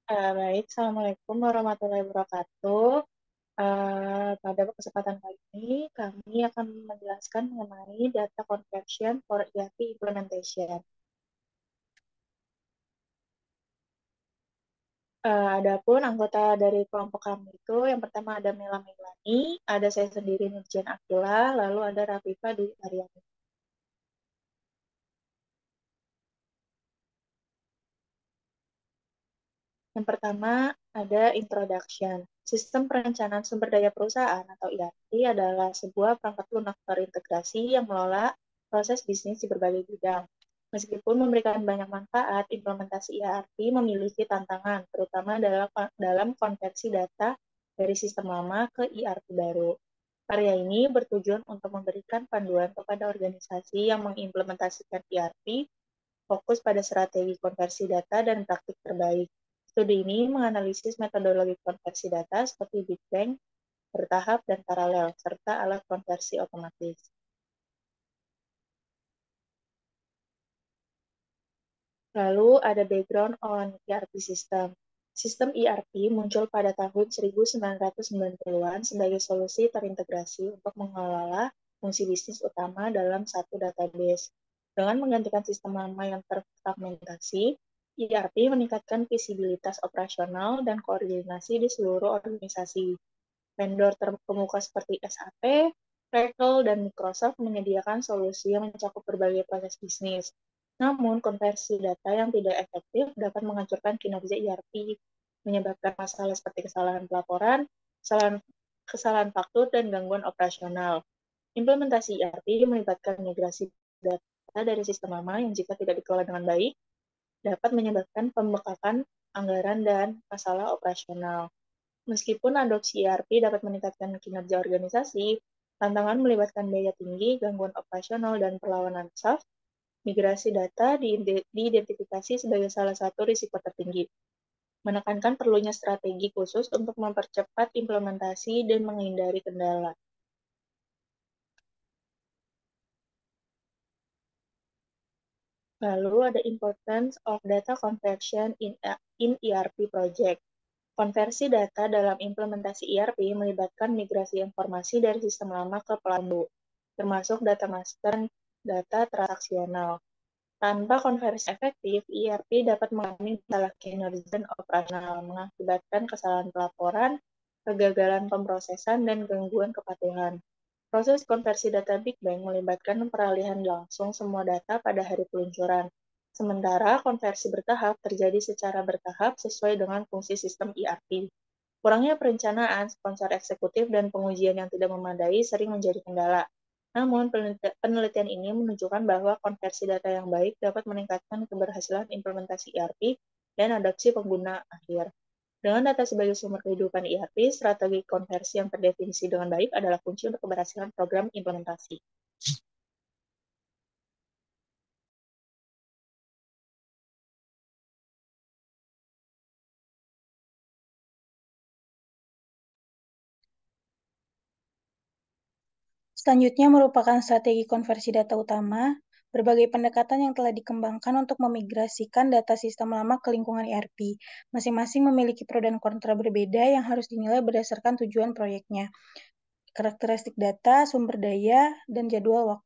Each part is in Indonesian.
Baik, Assalamualaikum warahmatullahi wabarakatuh. Pada kesempatan kali ini, kami akan menjelaskan mengenai data conversion for ERP implementation. Adapun anggota dari kelompok kami itu, yang pertama ada Mela Melani, ada saya sendiri Nurjan Akila, lalu ada Rafifa Dwi Aryani. Yang pertama ada introduction. Sistem perencanaan sumber daya perusahaan atau ERP adalah sebuah perangkat lunak terintegrasi yang mengelola proses bisnis di berbagai bidang. Meskipun memberikan banyak manfaat, implementasi ERP memiliki tantangan, terutama dalam konversi data dari sistem lama ke ERP baru. Karya ini bertujuan untuk memberikan panduan kepada organisasi yang mengimplementasikan ERP, fokus pada strategi konversi data dan praktik terbaik. Studi ini menganalisis metodologi konversi data seperti Big Bang, bertahap, dan paralel, serta alat konversi otomatis. Lalu ada background on ERP system. Sistem ERP muncul pada tahun 1990-an sebagai solusi terintegrasi untuk mengelola fungsi bisnis utama dalam satu database. Dengan menggantikan sistem lama yang terfragmentasi, ERP meningkatkan visibilitas operasional dan koordinasi di seluruh organisasi. Vendor terkemuka seperti SAP, Oracle, dan Microsoft menyediakan solusi yang mencakup berbagai proses bisnis. Namun, konversi data yang tidak efektif dapat menghancurkan kinerja ERP, menyebabkan masalah seperti kesalahan pelaporan, kesalahan, kesalahan faktur, dan gangguan operasional. Implementasi ERP melibatkan migrasi data dari sistem lama yang jika tidak dikelola dengan baik, dapat menyebabkan pembekakan anggaran dan masalah operasional. Meskipun adopsi ERP dapat meningkatkan kinerja organisasi, tantangan melibatkan biaya tinggi, gangguan operasional, dan perlawanan staff. Migrasi data diidentifikasi sebagai salah satu risiko tertinggi, menekankan perlunya strategi khusus untuk mempercepat implementasi dan menghindari kendala. Lalu ada importance of data conversion in ERP project. Konversi data dalam implementasi ERP melibatkan migrasi informasi dari sistem lama ke Pelambu, termasuk data master dan data transaksional. Tanpa konversi efektif, ERP dapat mengalami masalah kinerja dan operasional, mengakibatkan kesalahan pelaporan, kegagalan pemrosesan, dan gangguan kepatuhan. Proses konversi data Big Bang melibatkan peralihan langsung semua data pada hari peluncuran, sementara konversi bertahap terjadi secara bertahap sesuai dengan fungsi sistem ERP. Kurangnya perencanaan, sponsor eksekutif, dan pengujian yang tidak memadai sering menjadi kendala. Namun, penelitian ini menunjukkan bahwa konversi data yang baik dapat meningkatkan keberhasilan implementasi ERP dan adopsi pengguna akhir. Dengan data sebagai sumber kehidupan ERP, strategi konversi yang terdefinisi dengan baik adalah kunci untuk keberhasilan program implementasi. Selanjutnya merupakan strategi konversi data utama, berbagai pendekatan yang telah dikembangkan untuk memigrasikan data sistem lama ke lingkungan ERP. Masing-masing memiliki pro dan kontra berbeda yang harus dinilai berdasarkan tujuan proyeknya, karakteristik data, sumber daya, dan jadwal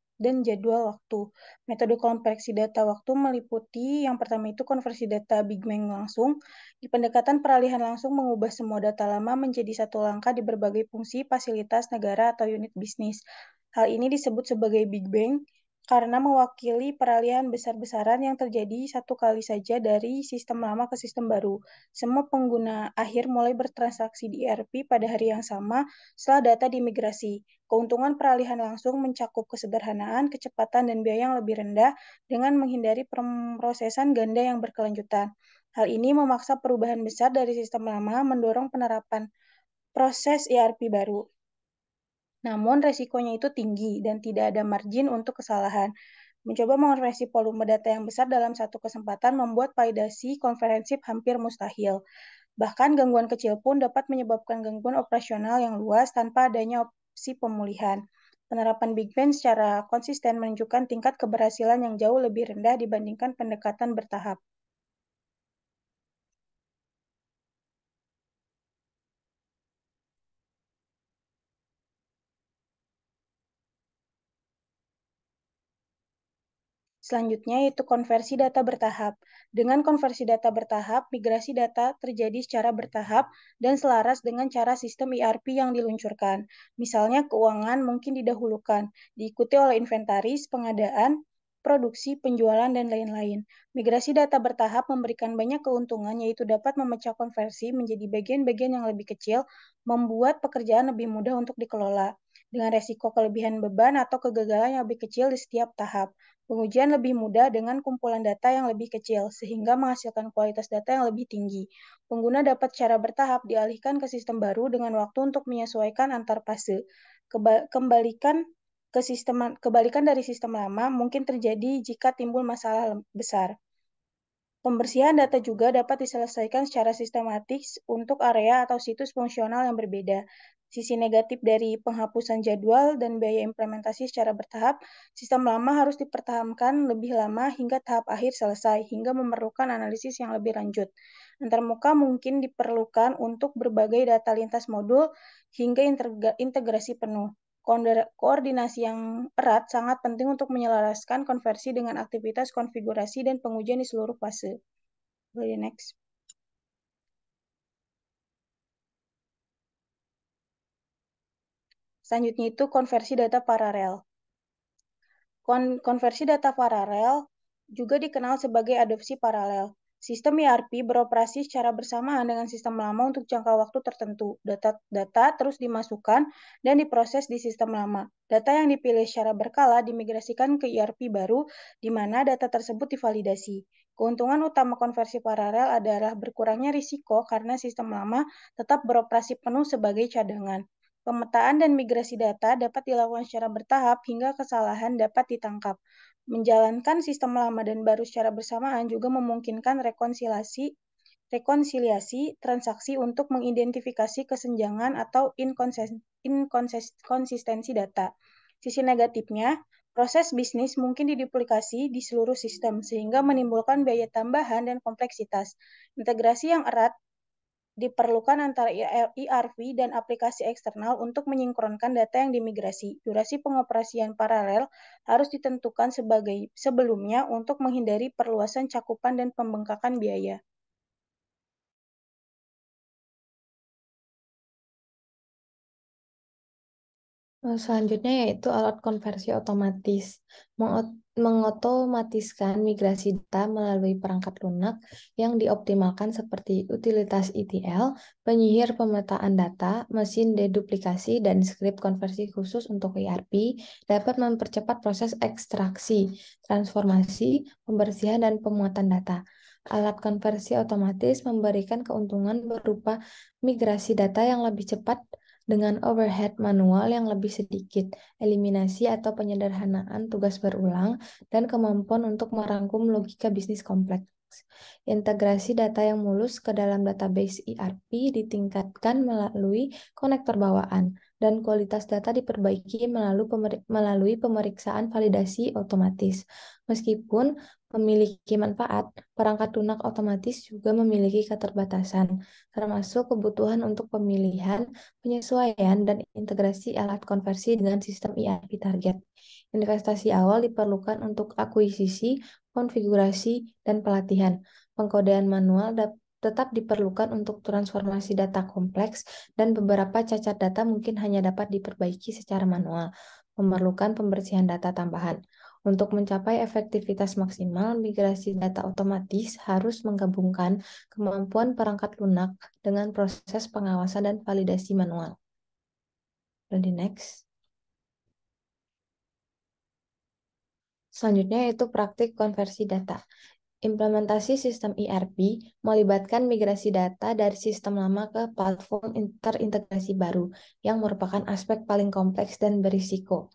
waktu. Metode konversi data waktu meliputi yang pertama itu konversi data Big Bang langsung. Di pendekatan peralihan langsung mengubah semua data lama menjadi satu langkah di berbagai fungsi, fasilitas, negara, atau unit bisnis. Hal ini disebut sebagai Big Bang karena mewakili peralihan besar-besaran yang terjadi satu kali saja dari sistem lama ke sistem baru. Semua pengguna akhir mulai bertransaksi di ERP pada hari yang sama setelah data dimigrasi. Keuntungan peralihan langsung mencakup kesederhanaan, kecepatan, dan biaya yang lebih rendah dengan menghindari pemrosesan ganda yang berkelanjutan. Hal ini memaksa perubahan besar dari sistem lama mendorong penerapan proses ERP baru. Namun, resikonya itu tinggi dan tidak ada margin untuk kesalahan. Mencoba mengonversi volume data yang besar dalam satu kesempatan membuat validasi konferensif hampir mustahil. Bahkan gangguan kecil pun dapat menyebabkan gangguan operasional yang luas tanpa adanya opsi pemulihan. Penerapan Big Bang secara konsisten menunjukkan tingkat keberhasilan yang jauh lebih rendah dibandingkan pendekatan bertahap. Selanjutnya yaitu konversi data bertahap. Dengan konversi data bertahap, migrasi data terjadi secara bertahap dan selaras dengan cara sistem ERP yang diluncurkan. Misalnya keuangan mungkin didahulukan, diikuti oleh inventaris, pengadaan, produksi, penjualan, dan lain-lain. Migrasi data bertahap memberikan banyak keuntungan, yaitu dapat memecah konversi menjadi bagian-bagian yang lebih kecil, membuat pekerjaan lebih mudah untuk dikelola, dengan resiko kelebihan beban atau kegagalan yang lebih kecil di setiap tahap. Pengujian lebih mudah dengan kumpulan data yang lebih kecil, sehingga menghasilkan kualitas data yang lebih tinggi. Pengguna dapat secara bertahap dialihkan ke sistem baru dengan waktu untuk menyesuaikan antar fase. Kebalikan dari sistem lama mungkin terjadi jika timbul masalah besar. Pembersihan data juga dapat diselesaikan secara sistematis untuk area atau situs fungsional yang berbeda. Sisi negatif dari penghapusan jadwal dan biaya implementasi secara bertahap, sistem lama harus dipertahankan lebih lama hingga tahap akhir selesai, hingga memerlukan analisis yang lebih lanjut. Antarmuka mungkin diperlukan untuk berbagai data lintas modul hingga integrasi penuh. Koordinasi yang erat sangat penting untuk menyelaraskan konversi dengan aktivitas konfigurasi dan pengujian di seluruh fase. Boleh next. Selanjutnya itu konversi data paralel. Konversi data paralel juga dikenal sebagai adopsi paralel. Sistem ERP beroperasi secara bersamaan dengan sistem lama untuk jangka waktu tertentu. Data terus dimasukkan dan diproses di sistem lama. Data yang dipilih secara berkala dimigrasikan ke ERP baru, di mana data tersebut divalidasi. Keuntungan utama konversi paralel adalah berkurangnya risiko karena sistem lama tetap beroperasi penuh sebagai cadangan. Pemetaan dan migrasi data dapat dilakukan secara bertahap hingga kesalahan dapat ditangkap. Menjalankan sistem lama dan baru secara bersamaan juga memungkinkan rekonsiliasi transaksi untuk mengidentifikasi kesenjangan atau inkonsistensi data. Sisi negatifnya, proses bisnis mungkin diduplikasi di seluruh sistem, sehingga menimbulkan biaya tambahan dan kompleksitas. Integrasi yang erat diperlukan antara ERP dan aplikasi eksternal untuk menyinkronkan data yang dimigrasi. Durasi pengoperasian paralel harus ditentukan sebelumnya untuk menghindari perluasan cakupan dan pembengkakan biaya. Selanjutnya yaitu alat konversi otomatis. Mengotomatiskan migrasi data melalui perangkat lunak yang dioptimalkan seperti utilitas ETL, penyihir pemetaan data, mesin deduplikasi, dan skrip konversi khusus untuk ERP dapat mempercepat proses ekstraksi, transformasi, pembersihan, dan pemuatan data. Alat konversi otomatis memberikan keuntungan berupa migrasi data yang lebih cepat dengan overhead manual yang lebih sedikit, eliminasi atau penyederhanaan tugas berulang, dan kemampuan untuk merangkum logika bisnis kompleks. Integrasi data yang mulus ke dalam database ERP ditingkatkan melalui konektor bawaan, dan kualitas data diperbaiki melalui pemeriksaan validasi otomatis. Meskipun memiliki manfaat, perangkat lunak otomatis juga memiliki keterbatasan, termasuk kebutuhan untuk pemilihan, penyesuaian, dan integrasi alat konversi dengan sistem ERP target. Investasi awal diperlukan untuk akuisisi, konfigurasi, dan pelatihan. Pengkodean manual tetap diperlukan untuk transformasi data kompleks, dan beberapa cacat data mungkin hanya dapat diperbaiki secara manual, memerlukan pembersihan data tambahan. Untuk mencapai efektivitas maksimal, migrasi data otomatis harus menggabungkan kemampuan perangkat lunak dengan proses pengawasan dan validasi manual. Jadi next. Selanjutnya yaitu praktik konversi data. Implementasi sistem ERP melibatkan migrasi data dari sistem lama ke platform terintegrasi baru, yang merupakan aspek paling kompleks dan berisiko.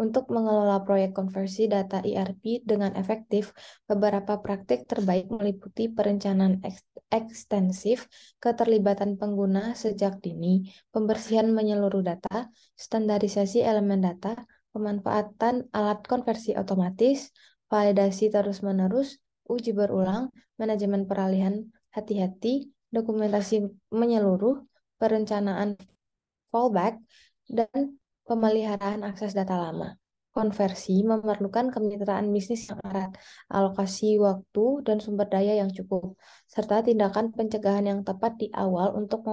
Untuk mengelola proyek konversi data ERP dengan efektif, beberapa praktik terbaik meliputi perencanaan ekstensif, keterlibatan pengguna sejak dini, pembersihan menyeluruh data, standarisasi elemen data, pemanfaatan alat konversi otomatis, validasi terus-menerus, uji berulang, manajemen peralihan hati-hati, dokumentasi menyeluruh, perencanaan fallback, dan pemeliharaan akses data lama. konversi memerlukan kemitraan bisnis yang erat, alokasi waktu dan sumber daya yang cukup, serta tindakan pencegahan yang tepat di awal untuk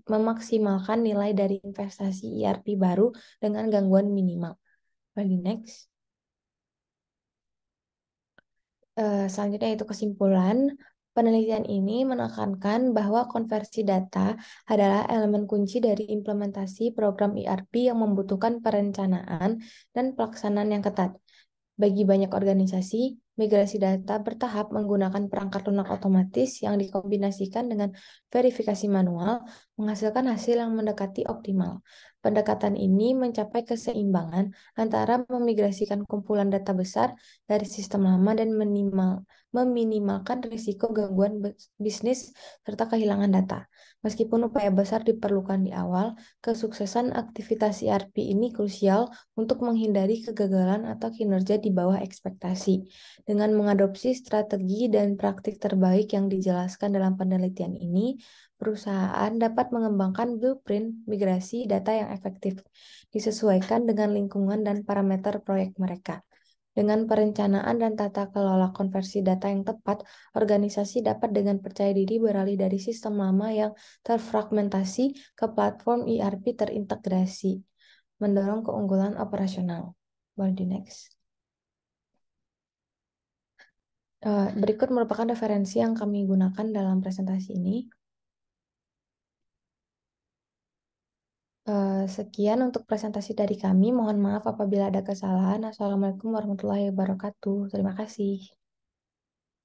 memaksimalkan nilai dari investasi ERP baru dengan gangguan minimal. Ready, next. Selanjutnya itu kesimpulan. Penelitian ini menekankan bahwa konversi data adalah elemen kunci dari implementasi program ERP yang membutuhkan perencanaan dan pelaksanaan yang ketat. Bagi banyak organisasi, migrasi data bertahap menggunakan perangkat lunak otomatis yang dikombinasikan dengan verifikasi manual menghasilkan hasil yang mendekati optimal. Pendekatan ini mencapai keseimbangan antara memigrasikan kumpulan data besar dari sistem lama dan meminimalkan risiko gangguan bisnis serta kehilangan data. Meskipun upaya besar diperlukan di awal, kesuksesan aktivitas ERP ini krusial untuk menghindari kegagalan atau kinerja di bawah ekspektasi. Dengan mengadopsi strategi dan praktik terbaik yang dijelaskan dalam penelitian ini, perusahaan dapat mengembangkan blueprint migrasi data yang efektif, disesuaikan dengan lingkungan dan parameter proyek mereka. Dengan perencanaan dan tata kelola konversi data yang tepat, organisasi dapat dengan percaya diri beralih dari sistem lama yang terfragmentasi ke platform ERP terintegrasi, mendorong keunggulan operasional. Boleh di next. Berikut merupakan referensi yang kami gunakan dalam presentasi ini. Sekian untuk presentasi dari kami. Mohon maaf apabila ada kesalahan. Assalamualaikum warahmatullahi wabarakatuh. Terima kasih.